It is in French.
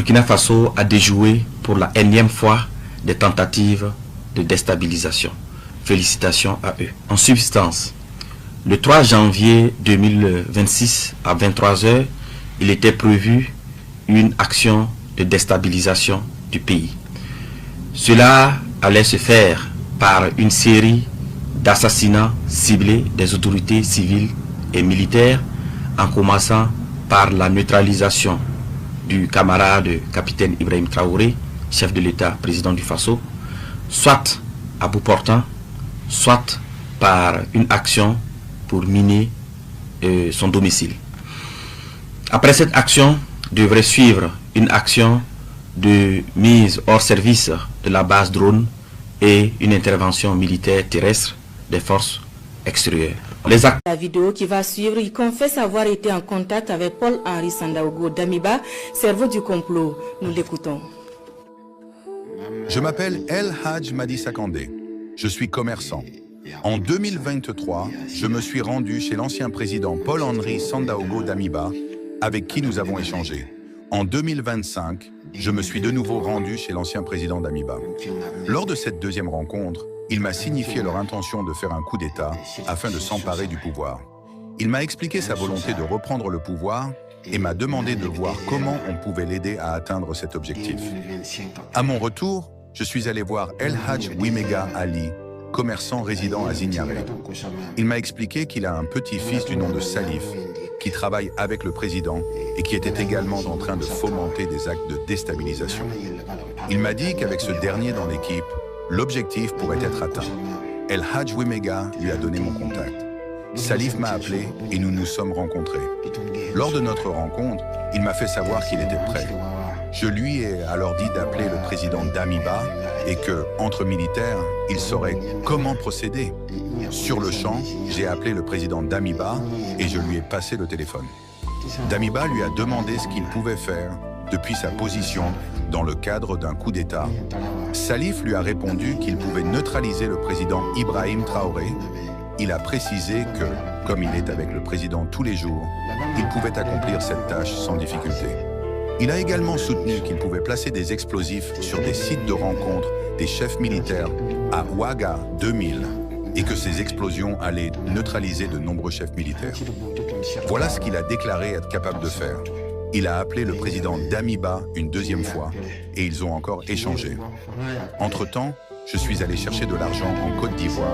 Burkina Faso a déjoué pour la énième fois des tentatives de déstabilisation. Félicitations à eux. En substance, le 3 janvier 2026 à 23 h, il était prévu une action de déstabilisation du pays. Cela allait se faire par une série d'assassinats ciblés des autorités civiles et militaires, en commençant par la neutralisation du camarade capitaine Ibrahim Traoré, chef de l'État, président du Faso, soit à bout portant, soit par une action pour miner son domicile. Après cette action, devrait suivre une action de mise hors service de la base drone et une intervention militaire terrestre des forces extérieures. La vidéo qui va suivre, il confesse avoir été en contact avec Paul-Henri Sandaogo Damiba, cerveau du complot. Nous l'écoutons. Je m'appelle El Hadj Madissa Kandé. Je suis commerçant. En 2023, je me suis rendu chez l'ancien président Paul-Henri Sandaogo Damiba, avec qui nous avons échangé. En 2025, je me suis de nouveau rendu chez l'ancien président Damiba. Lors de cette deuxième rencontre, il m'a signifié leur intention de faire un coup d'État afin de s'emparer du pouvoir. Il m'a expliqué sa volonté de reprendre le pouvoir et m'a demandé de voir comment on pouvait l'aider à atteindre cet objectif. À mon retour, je suis allé voir El Hadj Wimega Ali, commerçant résident à Zignaré. Il m'a expliqué qu'il a un petit-fils du nom de Salif, qui travaille avec le président et qui était également en train de fomenter des actes de déstabilisation. Il m'a dit qu'avec ce dernier dans l'équipe, l'objectif pourrait être atteint. El Hadj Wimega lui a donné mon contact. Salif m'a appelé et nous nous sommes rencontrés. Lors de notre rencontre, il m'a fait savoir qu'il était prêt. Je lui ai alors dit d'appeler le président Damiba et que, entre militaires, il saurait comment procéder. Sur le champ, j'ai appelé le président Damiba et je lui ai passé le téléphone. Damiba lui a demandé ce qu'il pouvait faire depuis sa position dans le cadre d'un coup d'État. Salif lui a répondu qu'il pouvait neutraliser le président Ibrahim Traoré. Il a précisé que, comme il est avec le président tous les jours, il pouvait accomplir cette tâche sans difficulté. Il a également soutenu qu'il pouvait placer des explosifs sur des sites de rencontre des chefs militaires à Ouaga 2000 et que ces explosions allaient neutraliser de nombreux chefs militaires. Voilà ce qu'il a déclaré être capable de faire. Il a appelé le président Damiba une deuxième fois et ils ont encore échangé. Entre-temps, je suis allé chercher de l'argent en Côte d'Ivoire